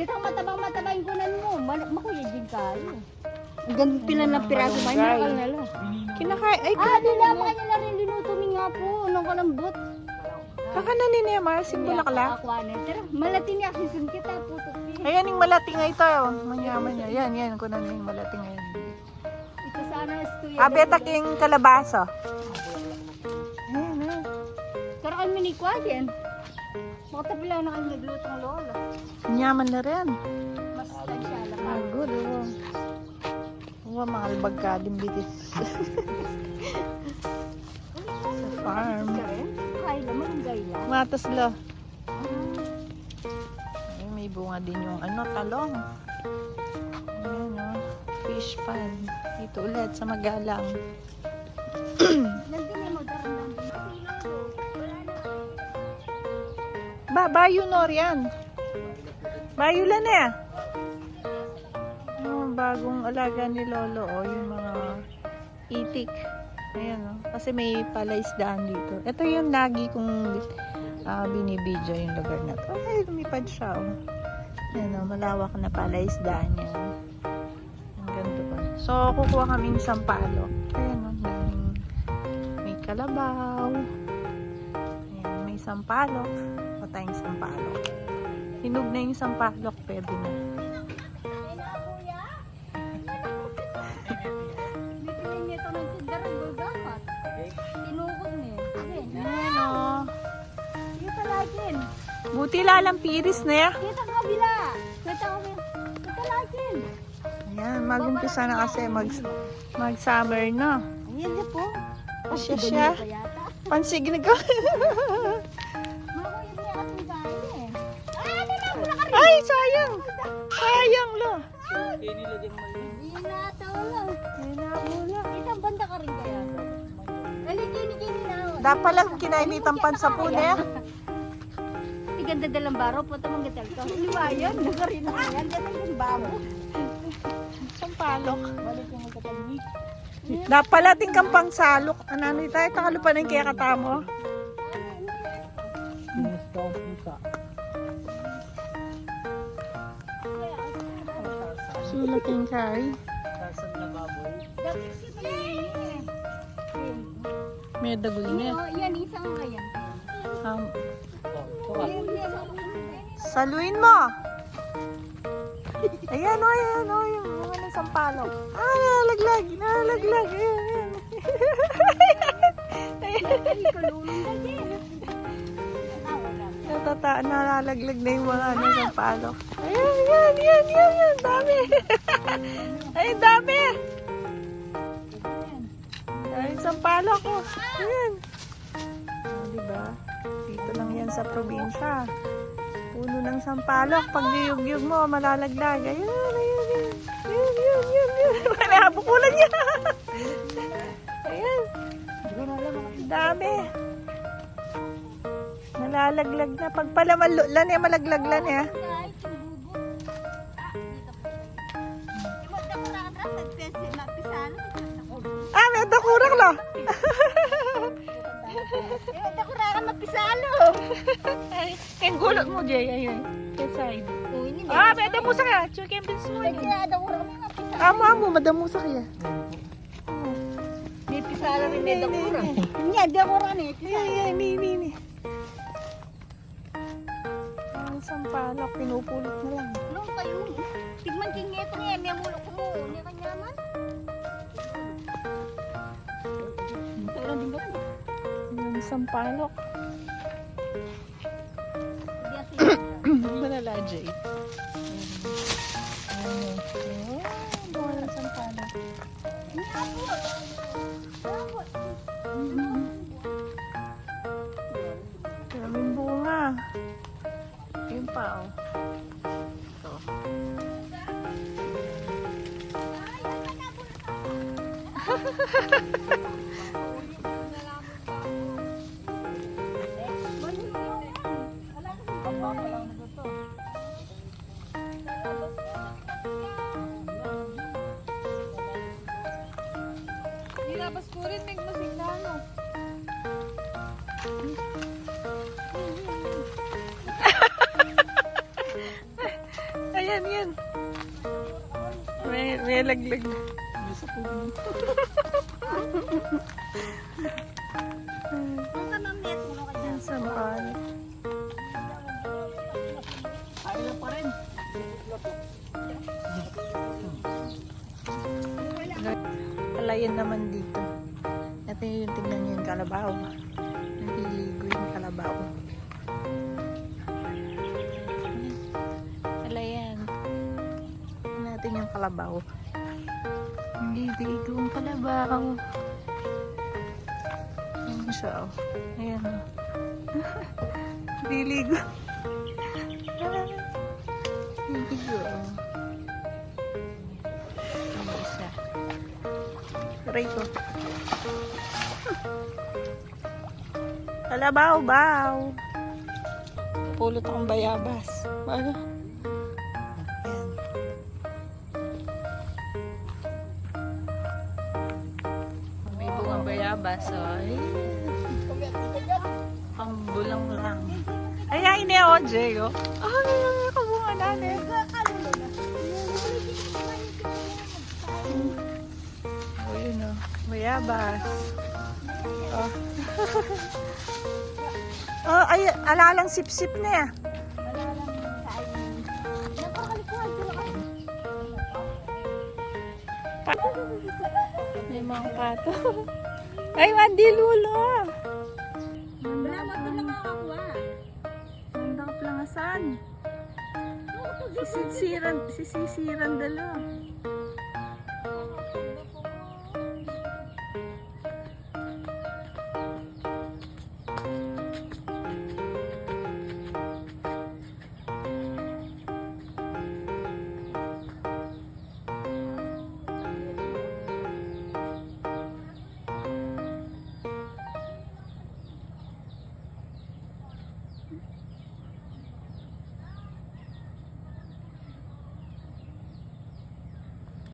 Kitang matabang-matabang kunan mo. Makuya din kayo. Ang ganda pila ng piraso. May nakal na lo. Kinakain. Ay, Di naman kanya na rin linuto mi nga po. Nung kalambot. baka na ni Niya Mar, simbulakla. Ako ano. Tara, malating niya. Sisim kita po. Ayan yung malati nga ito. Manyaman niya. Yan. Kung ano yung malati nga yun. Ito sana estuya. Abeta king kalabaso. Ayan na. Pero kami ni Quadien. Makatabilaw na kami nagluto ng lola. Manyaman na rin. Mas tansya Ah, good. Mga albag din bitis. Sa farm. Kaya naman ang gaya. Matas lo. Ay, may bunga din yung talong. Ayan fish pan. Dito ulit sa Magalang. Nandun mo daran Bayo nor yan. Bayo lang eh. Bagong alaga ni Lolo yung mga itik. Ayan kasi may palaisdaan dito. Ito yung lagi kong binibidyo yung lugar na to. Ay, lumipad siya Ayan malawak na palaisdaan niya. Ang ganda pa. So, kukuha kaming sampalok. Ayan may kalabaw. Ayan, may sampalok. Tayong sampalok. Hinog na yung sampalok, pwede na. Buti lalang piris na ya. Kita kabila. Kita lagin. Ayan, mag-umpisa na kasi mag-summer na. Ayan na po. Siya. Pansig na ko. Ay, sayang. Sayang lo. Itang banda ka rin kaya. Nalikini-kini na. Dapat lang kinainitang pansapon eh. Ganda dalang baro, punta mong gatal ka. Liwayan, nagarin na yan. Ganda yung babo. Sampalok. Dapat lating kang pangsalok. Anano tayo, takalupan ng kaya katamo. Sulaking kay. May dagoy niya. Yan, isang kaya. Saluin mo. Ayan yung mga ng sampalok. Nalaglag. Ayan. Nalalaglag na yung mga ng sampalok. Ayan. Dami. Ay, dami. Dami sampalok ko. Ayan. Diba? Dito lang yan sa probinsya. Puno ng sampalok. Pag niyug-yug mo, malalaglag. Ayan. Wala, bukulan niya. Ayan. Dami. Nalalaglag na. Pag pala malulan eh, malaglag eh. May dakurang lo. Dakurang mapisalo. Ang gulot mo, Jay. Ayun. Side. May damusa kaya. Chicken beans mo. Amo, madamusa kaya. May pisalo rin may dakurang. Hindi, dakurang eh. Ni. Ang sampalok, pinupulot na lang. Anong kayo? Tigman kingito niya. May mulok mo. Hindi ka nyaman. Ang sampalok. Malala, Jay. Bunga ng sampalok. Maraming bunga. Yun pa, Ito. Nilabas ko rin, may musik na ano. May laglag. Sa puno. Kung ka mamit, ano ka dyan? Sa mahal. Ayaw na pa rin. Palayan naman dito. Ito yung tingnan nyo yung kalabaw. Nahiligo yung kalabaw. Palayan. Tingnan natin yung kalabaw. Nahiligo yung kalabaw. Ayan siya, oh. Ayan, oh. Nahiligo. Nahiligo, oh. Ayan siya. Aray ko. Kalabaw-baw. Pulot akong bayabas. Ano? Ayan. May bungang bayabas. So, ay. Ang bulang lang. Ay, ay, ni Oje. Oh. Ay, kabunga natin. Oh, yun oh. Bayabas. Oh. Oh, ay, alalang sip-sip na ya. May mga pato. Ay, mandi lulo. Salamat ko lang makakuha. Mandang plangasan. Sisisiran dalo.